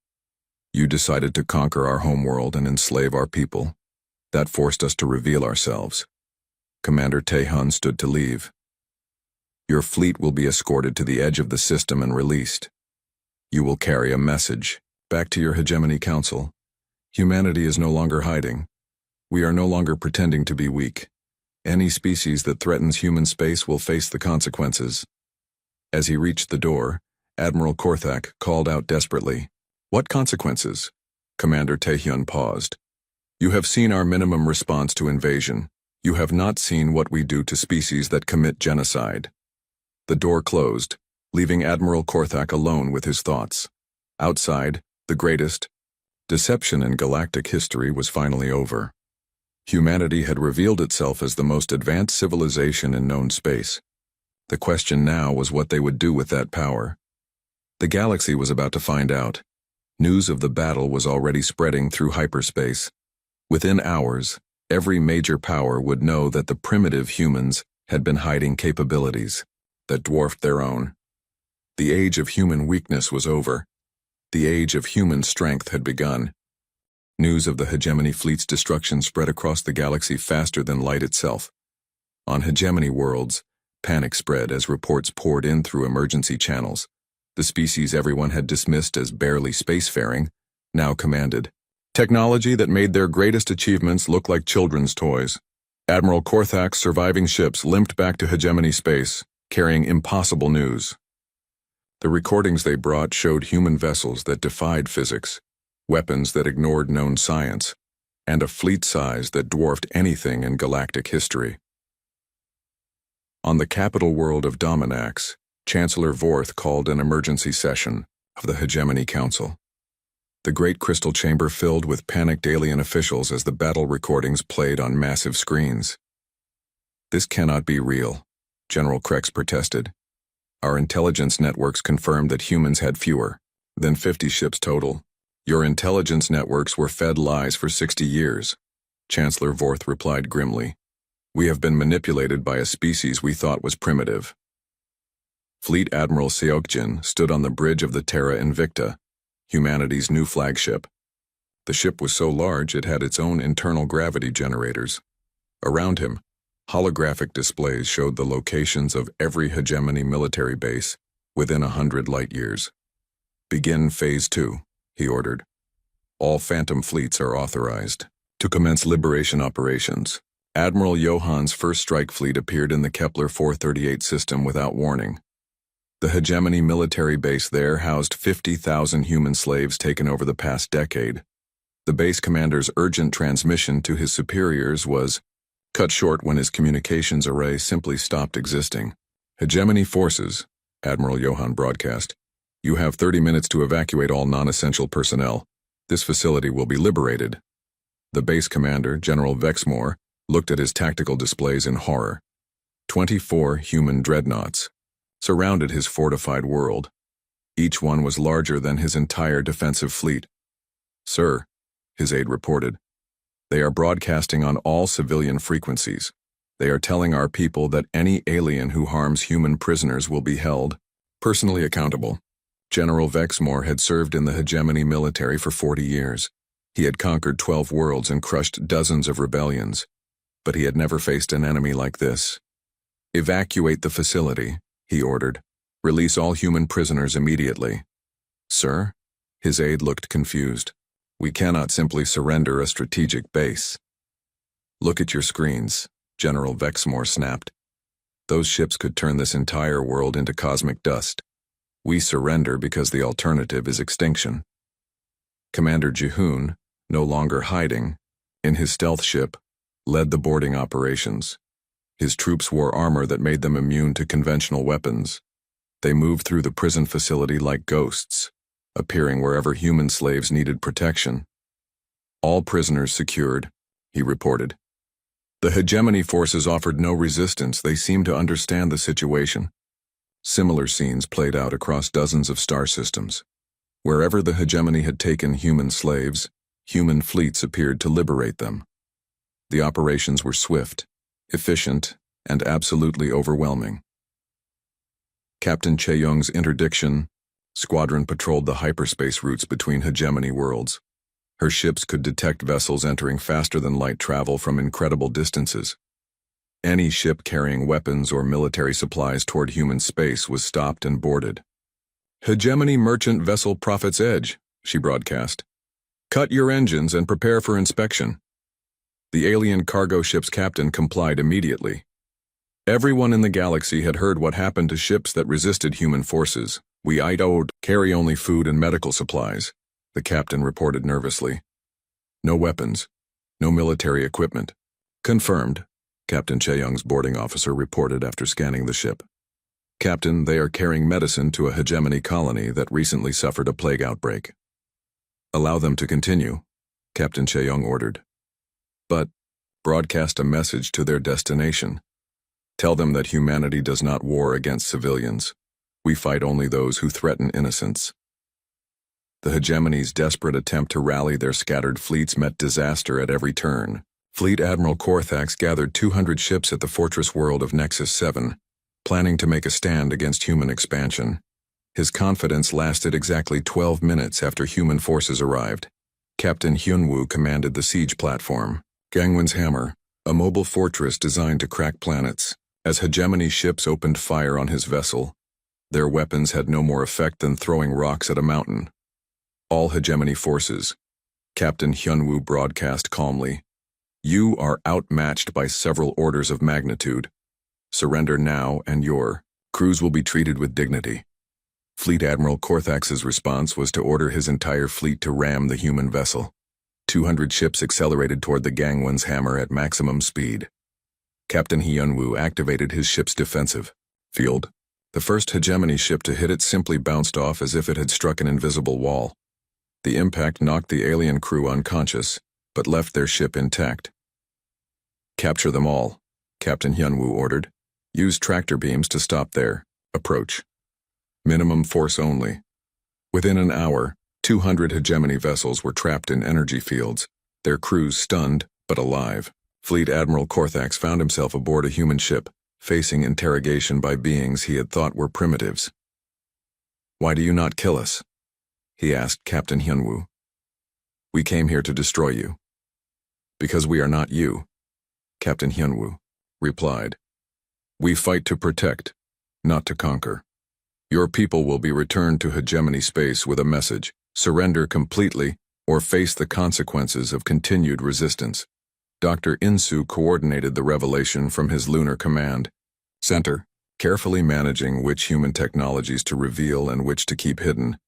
You decided to conquer our homeworld and enslave our people. That forced us to reveal ourselves." Commander Taehyun stood to leave. "Your fleet will be escorted to the edge of the system and released. You will carry a message back to your hegemony council. Humanity is no longer hiding. We are no longer pretending to be weak. Any species that threatens human space will face the consequences." As he reached the door, Admiral Korthak called out desperately, "What consequences?" Commander Taehyun paused. "You have seen our minimum response to invasion. You have not seen what we do to species that commit genocide." The door closed, leaving Admiral Korthak alone with his thoughts. Outside, the greatest deception in galactic history was finally over. Humanity had revealed itself as the most advanced civilization in known space. The question now was what they would do with that power. The galaxy was about to find out. News of the battle was already spreading through hyperspace. Within hours, every major power would know that the primitive humans had been hiding capabilities that dwarfed their own. The age of human weakness was over. The age of human strength had begun. News of the hegemony fleet's destruction spread across the galaxy faster than light itself. On hegemony worlds, panic spread as reports poured in through emergency channels. The species everyone had dismissed as barely spacefaring now commanded technology that made their greatest achievements look like children's toys. Admiral Korthak's surviving ships limped back to hegemony space, carrying impossible news. The recordings they brought showed human vessels that defied physics, weapons that ignored known science, and a fleet size that dwarfed anything in galactic history. On the capital world of Dominax, Chancellor Vorth called an emergency session of the Hegemony Council. The great crystal chamber filled with panicked alien officials as the battle recordings played on massive screens. "This cannot be real," General Krex protested. "Our intelligence networks confirmed that humans had fewer than 50 ships total. Your intelligence networks were fed lies for 60 years. Chancellor Vorth replied grimly. "We have been manipulated by a species we thought was primitive." Fleet Admiral Seokjin stood on the bridge of the Terra Invicta, humanity's new flagship. The ship was so large it had its own internal gravity generators. Around him, holographic displays showed the locations of every hegemony military base within 100 light-years. "Begin Phase 2, he ordered. "All Phantom fleets are authorized to commence liberation operations." Admiral Johann's first strike fleet appeared in the Kepler 438 system without warning. The hegemony military base there housed 50,000 human slaves taken over the past decade. The base commander's urgent transmission to his superiors was cut short when his communications array simply stopped existing. "Hegemony forces," Admiral Johann broadcast. "You have 30 minutes to evacuate all non-essential personnel. This facility will be liberated." The base commander, General Vexmore, looked at his tactical displays in horror. 24 human dreadnoughts surrounded his fortified world. Each one was larger than his entire defensive fleet. "Sir," his aide reported, "they are broadcasting on all civilian frequencies. They are telling our people that any alien who harms human prisoners will be held personally accountable. General Vexmore had served in the hegemony military for 40 years. He had conquered 12 worlds and crushed dozens of rebellions, but he had never faced an enemy like this. "Evacuate the facility," he ordered. "Release all human prisoners immediately." "Sir?" His aide looked confused. "We cannot simply surrender a strategic base." "Look at your screens," General Vexmore snapped. "Those ships could turn this entire world into cosmic dust. We surrender because the alternative is extinction." Commander Jihoon, no longer hiding, in his stealth ship, led the boarding operations. His troops wore armor that made them immune to conventional weapons. They moved through the prison facility like ghosts, appearing wherever human slaves needed protection. "All prisoners secured," he reported. The hegemony forces offered no resistance. They seemed to understand the situation. Similar scenes played out across dozens of star systems. Wherever the hegemony had taken human slaves, human fleets appeared to liberate them. The operations were swift, efficient, and absolutely overwhelming. Captain Cheyoung's interdiction squadron patrolled the hyperspace routes between hegemony worlds. Her ships could detect vessels entering faster than light travel from incredible distances. Any ship carrying weapons or military supplies toward human space was stopped and boarded. "Hegemony merchant vessel Prophet's Edge," she broadcast. "Cut your engines and prepare for inspection." The alien cargo ship's captain complied immediately. Everyone in the galaxy had heard what happened to ships that resisted human forces. "We don't carry only food and medical supplies," the captain reported nervously. "No weapons, no military equipment." "Confirmed," Captain Cheyoung's boarding officer reported after scanning the ship. "Captain, they are carrying medicine to a hegemony colony that recently suffered a plague outbreak." "Allow them to continue," Captain Cheyoung ordered. "But broadcast a message to their destination. Tell them that humanity does not war against civilians. We fight only those who threaten innocence." The hegemony's desperate attempt to rally their scattered fleets met disaster at every turn. Fleet Admiral Korthax gathered 200 ships at the fortress world of Nexus 7, planning to make a stand against human expansion. His confidence lasted exactly 12 minutes after human forces arrived. Captain Hyunwoo commanded the siege platform, Gangwon's Hammer, a mobile fortress designed to crack planets. As hegemony ships opened fire on his vessel, their weapons had no more effect than throwing rocks at a mountain. "All hegemony forces," Captain Hyunwoo broadcast calmly. "You are outmatched by several orders of magnitude. Surrender now and your crews will be treated with dignity." Fleet Admiral Korthax's response was to order his entire fleet to ram the human vessel. 200 ships accelerated toward the Gangwon's Hammer at maximum speed. Captain Hyunwoo activated his ship's defensive field. The first hegemony ship to hit it simply bounced off as if it had struck an invisible wall. The impact knocked the alien crew unconscious, but left their ship intact. "Capture them all," Captain Hyunwoo ordered. "Use tractor beams to stop their approach. Minimum force only." Within an hour, 200 hegemony vessels were trapped in energy fields, their crews stunned but alive. Fleet Admiral Korthax found himself aboard a human ship, facing interrogation by beings he had thought were primitives. "Why do you not kill us?" he asked Captain Hyunwoo. "We came here to destroy you." "Because we are not you," Captain Hyunwoo replied. "We fight to protect, not to conquer. Your people will be returned to hegemony space with a message: surrender completely or face the consequences of continued resistance." Dr. Insu coordinated the revelation from his lunar command center, carefully managing which human technologies to reveal and which to keep hidden.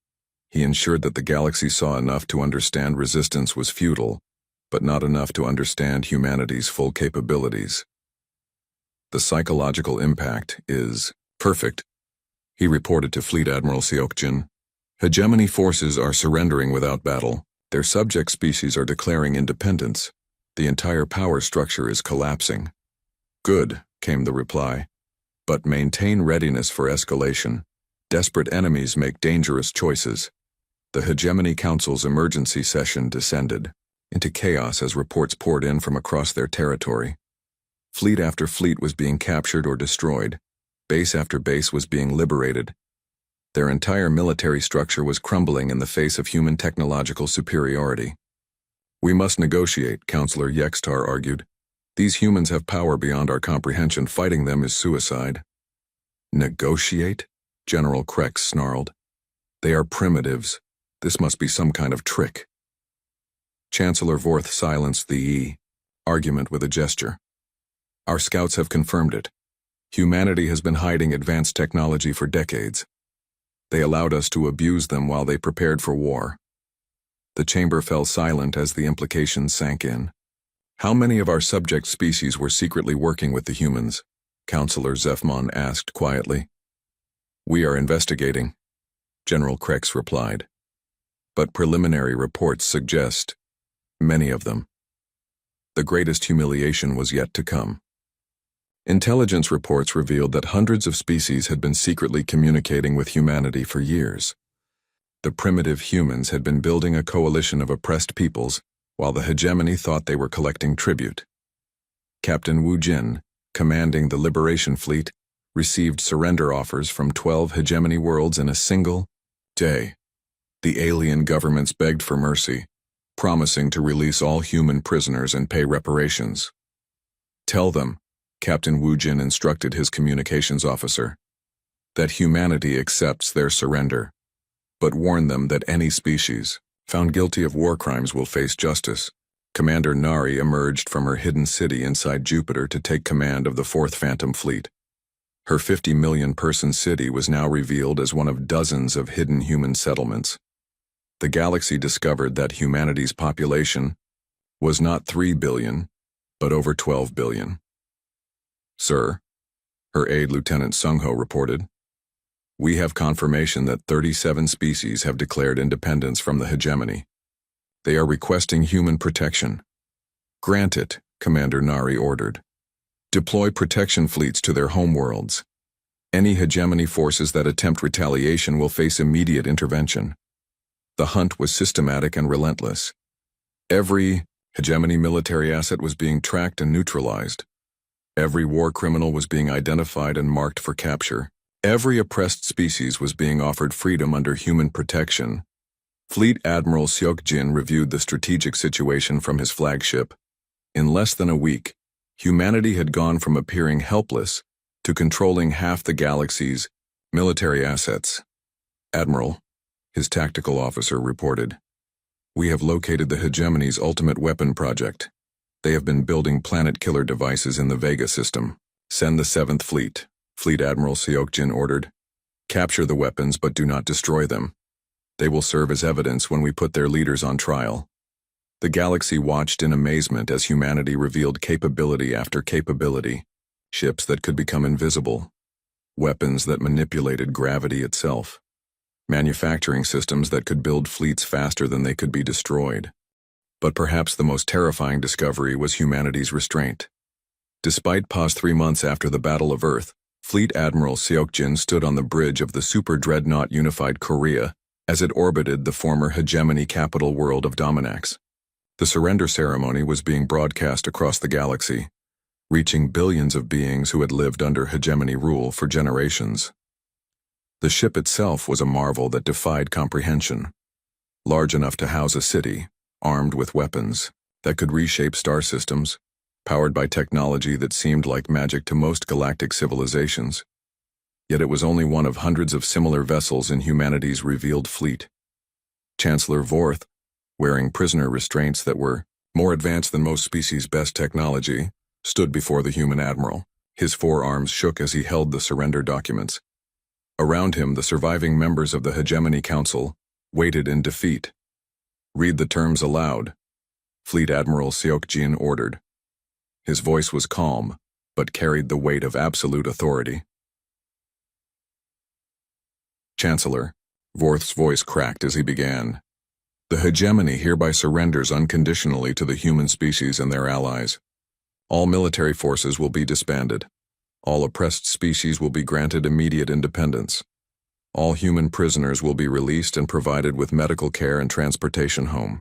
He ensured that the galaxy saw enough to understand resistance was futile, but not enough to understand humanity's full capabilities. "The psychological impact is perfect," he reported to Fleet Admiral Seokjin. "Hegemony forces are surrendering without battle. Their subject species are declaring independence. The entire power structure is collapsing." "Good," came the reply. "But maintain readiness for escalation. Desperate enemies make dangerous choices." The Hegemony Council's emergency session descended into chaos as reports poured in from across their territory. Fleet after fleet was being captured or destroyed. Base after base was being liberated. Their entire military structure was crumbling in the face of human technological superiority. We must negotiate, Counselor Yextar argued. These humans have power beyond our comprehension. Fighting them is suicide. Negotiate? General Krex snarled. They are primitives. This must be some kind of trick. Chancellor Vorth silenced the argument with a gesture. Our scouts have confirmed it. Humanity has been hiding advanced technology for decades. They allowed us to abuse them while they prepared for war. The chamber fell silent as the implications sank in. How many of our subject species were secretly working with the humans? Counselor Zefmon asked quietly. We are investigating, General Krex replied. But preliminary reports suggest many of them. The greatest humiliation was yet to come. Intelligence reports revealed that hundreds of species had been secretly communicating with humanity for years. The primitive humans had been building a coalition of oppressed peoples, while the hegemony thought they were collecting tribute. Captain Wu Jin, commanding the Liberation Fleet, received surrender offers from 12 hegemony worlds in a single day. The alien governments begged for mercy, promising to release all human prisoners and pay reparations. Tell them, Captain Wu Jin instructed his communications officer, that humanity accepts their surrender, but warn them that any species found guilty of war crimes will face justice. Commander Nari emerged from her hidden city inside Jupiter to take command of the 4th Phantom Fleet. Her 50 million-person city was now revealed as one of dozens of hidden human settlements. The galaxy discovered that humanity's population was not 3 billion, but over 12 billion. Sir, her aide Lieutenant Sung-ho reported, we have confirmation that 37 species have declared independence from the hegemony. They are requesting human protection. Grant it, Commander Nari ordered. Deploy protection fleets to their homeworlds. Any hegemony forces that attempt retaliation will face immediate intervention. The hunt was systematic and relentless. Every hegemony military asset was being tracked and neutralized. Every war criminal was being identified and marked for capture. Every oppressed species was being offered freedom under human protection. Fleet Admiral Seok Jin reviewed the strategic situation from his flagship. In less than a week, humanity had gone from appearing helpless to controlling half the galaxy's military assets. Admiral, his tactical officer reported, we have located the hegemony's ultimate weapon project. They have been building planet-killer devices in the Vega system. Send the 7th Fleet, Fleet Admiral Seok Jin ordered. Capture the weapons, but do not destroy them. They will serve as evidence when we put their leaders on trial. The galaxy watched in amazement as humanity revealed capability after capability. Ships that could become invisible. Weapons that manipulated gravity itself. Manufacturing systems that could build fleets faster than they could be destroyed. But perhaps the most terrifying discovery was humanity's restraint. Despite pause 3 months after the Battle of Earth, Fleet Admiral Seok Jin stood on the bridge of the super dreadnought Unified Korea as it orbited the former hegemony capital world of Dominax. The surrender ceremony was being broadcast across the galaxy, reaching billions of beings who had lived under hegemony rule for generations. The ship itself was a marvel that defied comprehension, large enough to house a city, armed with weapons that could reshape star systems, powered by technology that seemed like magic to most galactic civilizations. Yet it was only one of hundreds of similar vessels in humanity's revealed fleet. Chancellor Vorth, wearing prisoner restraints that were more advanced than most species' best technology, stood before the human admiral. His forearms shook as he held the surrender documents. Around him, the surviving members of the Hegemony Council waited in defeat. Read the terms aloud, Fleet Admiral Seok Jin ordered. His voice was calm, but carried the weight of absolute authority. Chancellor, Vorth's voice cracked as he began. The hegemony hereby surrenders unconditionally to the human species and their allies. All military forces will be disbanded. All oppressed species will be granted immediate independence. All human prisoners will be released and provided with medical care and transportation home.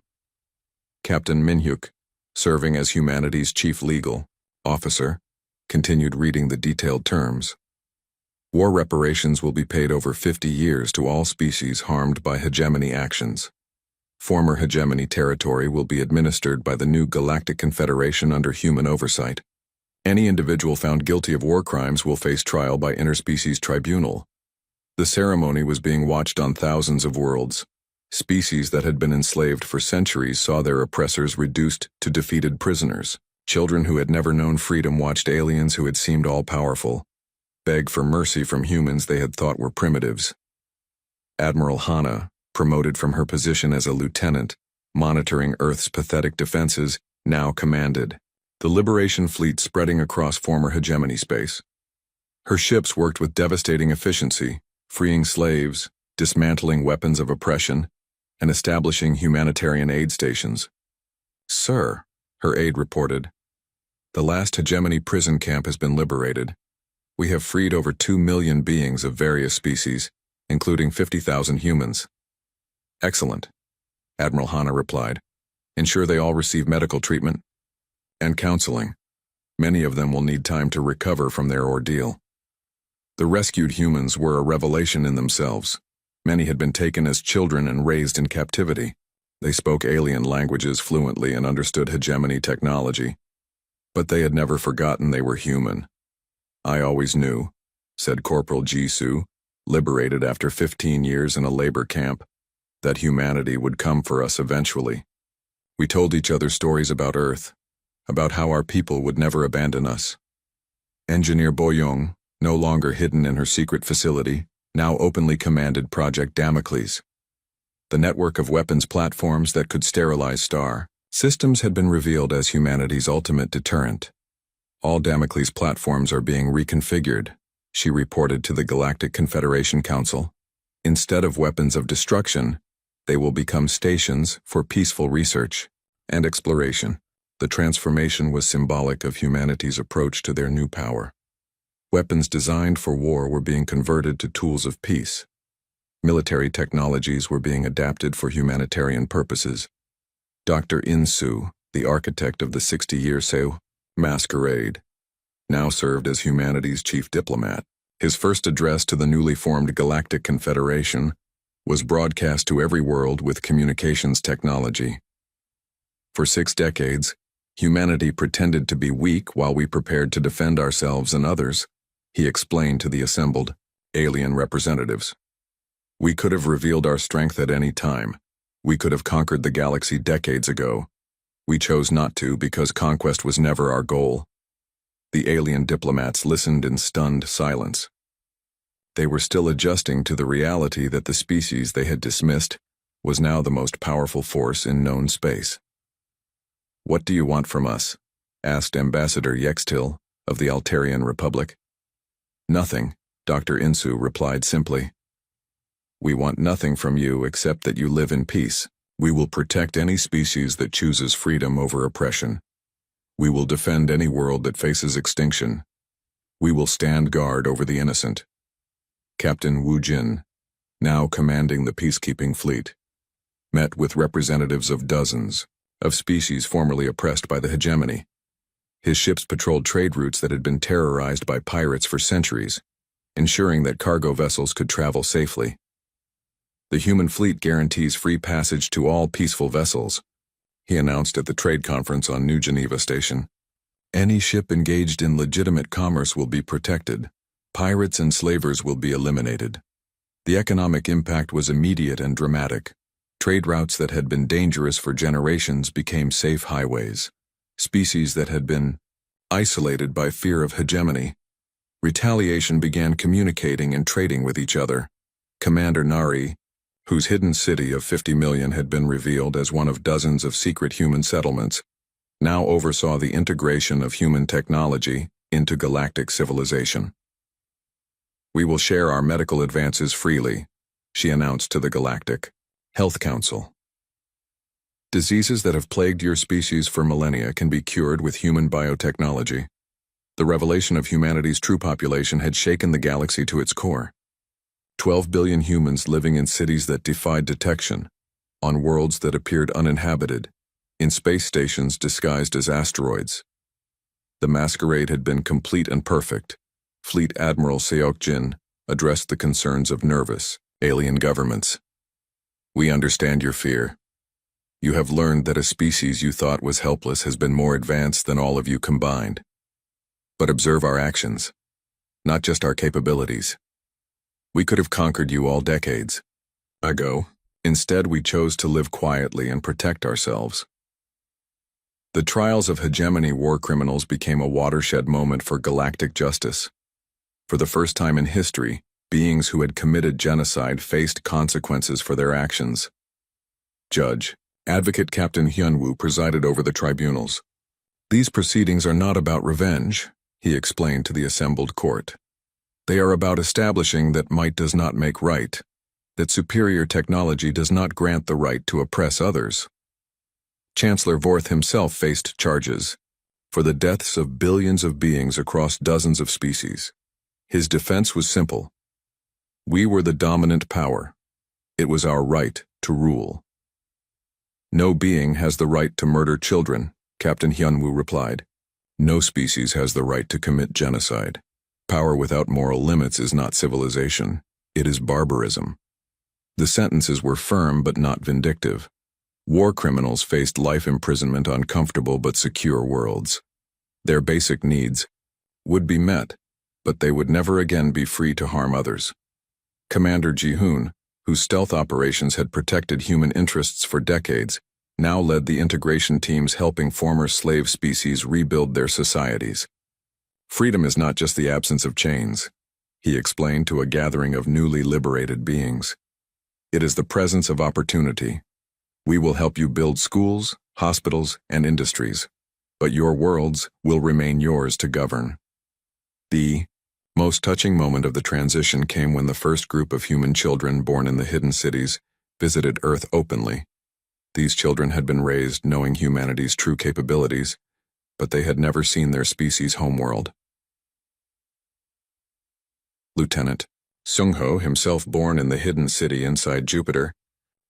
Captain Minhyuk, serving as humanity's chief legal officer, continued reading the detailed terms. War reparations will be paid over 50 years to all species harmed by hegemony actions. Former hegemony territory will be administered by the new Galactic Confederation under human oversight. Any individual found guilty of war crimes will face trial by interspecies tribunal. The ceremony was being watched on thousands of worlds. Species that had been enslaved for centuries saw their oppressors reduced to defeated prisoners. Children who had never known freedom watched aliens who had seemed all-powerful beg for mercy from humans they had thought were primitives. Admiral Hanna, promoted from her position as a lieutenant, monitoring Earth's pathetic defenses, now commanded the Liberation Fleet spreading across former hegemony space. Her ships worked with devastating efficiency, freeing slaves, dismantling weapons of oppression, and establishing humanitarian aid stations. "Sir," her aide reported, "the last hegemony prison camp has been liberated. We have freed over 2 million beings of various species, including 50,000 humans." "Excellent," Admiral Hanna replied. "Ensure they all receive medical treatment and counseling. Many of them will need time to recover from their ordeal." The rescued humans were a revelation in themselves. Many had been taken as children and raised in captivity. They spoke alien languages fluently and understood hegemony technology. But they had never forgotten they were human. "I always knew," said Corporal Jisoo, liberated after 15 years in a labor camp, "that humanity would come for us eventually. We told each other stories about Earth, about how our people would never abandon us." Engineer Boyoung, no longer hidden in her secret facility, now openly commanded Project Damocles. The network of weapons platforms that could sterilize star systems had been revealed as humanity's ultimate deterrent. "All Damocles platforms are being reconfigured," she reported to the Galactic Confederation Council. "Instead of weapons of destruction, they will become stations for peaceful research and exploration." The transformation was symbolic of humanity's approach to their new power. Weapons designed for war were being converted to tools of peace. Military technologies were being adapted for humanitarian purposes. Dr. Insu, the architect of the 60-year Seo masquerade, now served as humanity's chief diplomat. His first address to the newly formed Galactic Confederation was broadcast to every world with communications technology. "For 6 decades, humanity pretended to be weak while we prepared to defend ourselves and others," he explained to the assembled alien representatives. "We could have revealed our strength at any time. We could have conquered the galaxy decades ago. We chose not to because conquest was never our goal." The alien diplomats listened in stunned silence. They were still adjusting to the reality that the species they had dismissed was now the most powerful force in known space. "What do you want from us?" asked Ambassador Yextil of the Altarian Republic. "Nothing," Dr. Insu replied simply. "We want nothing from you except that you live in peace. We will protect any species that chooses freedom over oppression. We will defend any world that faces extinction. We will stand guard over the innocent." Captain Wu Jin, now commanding the peacekeeping fleet, met with representatives of dozens of species formerly oppressed by the hegemony. His ships patrolled trade routes that had been terrorized by pirates for centuries, ensuring that cargo vessels could travel safely. "The human fleet guarantees free passage to all peaceful vessels," he announced at the trade conference on New Geneva Station. "Any ship engaged in legitimate commerce will be protected. Pirates and slavers will be eliminated." The economic impact was immediate and dramatic. Trade routes that had been dangerous for generations became safe highways. Species that had been isolated by fear of hegemony, retaliation began communicating and trading with each other. Commander Nari, whose hidden city of 50 million had been revealed as one of dozens of secret human settlements, now oversaw the integration of human technology into galactic civilization. "We will share our medical advances freely," she announced to the Galactic Health Council. "Diseases that have plagued your species for millennia can be cured with human biotechnology." The revelation of humanity's true population had shaken the galaxy to its core. 12 billion humans living in cities that defied detection, on worlds that appeared uninhabited, in space stations disguised as asteroids. The masquerade had been complete and perfect. Fleet Admiral Seok-jin addressed the concerns of nervous, alien governments. We understand your fear. You have learned that a species you thought was helpless has been more advanced than all of you combined. But observe our actions, not just our capabilities. We could have conquered you all decades ago. Instead, we chose to live quietly and protect ourselves. The trials of hegemony war criminals became a watershed moment for galactic justice. For the first time in history, beings who had committed genocide faced consequences for their actions. Judge, Advocate Captain Hyunwoo presided over the tribunals. These proceedings are not about revenge, he explained to the assembled court. They are about establishing that might does not make right, that superior technology does not grant the right to oppress others. Chancellor Vorth himself faced charges for the deaths of billions of beings across dozens of species. His defense was simple. We were the dominant power. It was our right to rule. No being has the right to murder children, Captain Hyunwoo replied. No species has the right to commit genocide. Power without moral limits is not civilization. It is barbarism. The sentences were firm but not vindictive. War criminals faced life imprisonment on comfortable but secure worlds. Their basic needs would be met, but they would never again be free to harm others. Commander Ji-hoon, whose stealth operations had protected human interests for decades, now led the integration teams helping former slave species rebuild their societies. Freedom is not just the absence of chains, he explained to a gathering of newly liberated beings. It is the presence of opportunity. We will help you build schools, hospitals, and industries, but your worlds will remain yours to govern. The most touching moment of the transition came when the first group of human children born in the hidden cities visited Earth openly. These children had been raised knowing humanity's true capabilities, but they had never seen their species' homeworld. Lieutenant Sung-ho, himself born in the hidden city inside Jupiter,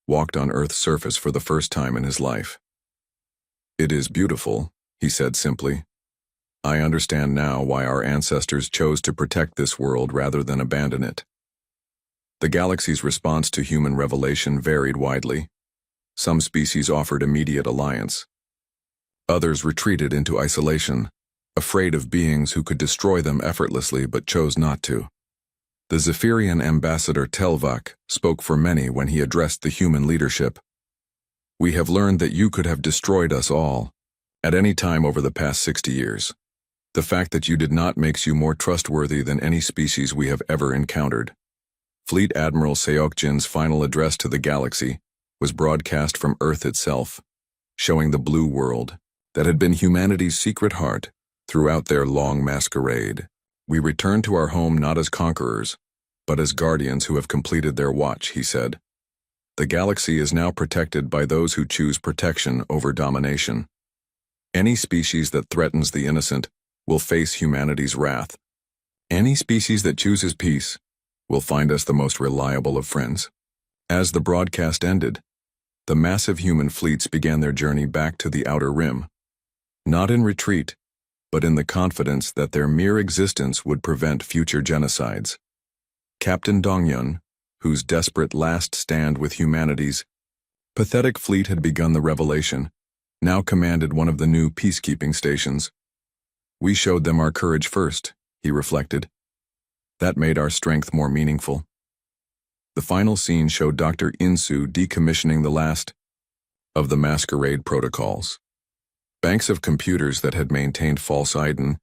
walked on Earth's surface for the first time in his life. It is beautiful, he said simply. I understand now why our ancestors chose to protect this world rather than abandon it. The galaxy's response to human revelation varied widely. Some species offered immediate alliance. Others retreated into isolation, afraid of beings who could destroy them effortlessly but chose not to. The Zephyrian ambassador Telvak spoke for many when he addressed the human leadership. We have learned that you could have destroyed us all, at any time over the past 60 years. The fact that you did not makes you more trustworthy than any species we have ever encountered. Fleet Admiral Seok-jin's final address to the galaxy was broadcast from Earth itself, showing the blue world that had been humanity's secret heart throughout their long masquerade. We return to our home not as conquerors, but as guardians who have completed their watch, he said. The galaxy is now protected by those who choose protection over domination. Any species that threatens the innocent will face humanity's wrath. Any species that chooses peace will find us the most reliable of friends. As the broadcast ended, the massive human fleets began their journey back to the outer rim, not in retreat, but in the confidence that their mere existence would prevent future genocides. Captain Dongyun, whose desperate last stand with humanity's pathetic fleet had begun the revelation, now commanded one of the new peacekeeping stations. We showed them our courage first, he reflected. That made our strength more meaningful. The final scene showed Dr. Insu decommissioning the last of the masquerade protocols. Banks of computers that had maintained false ID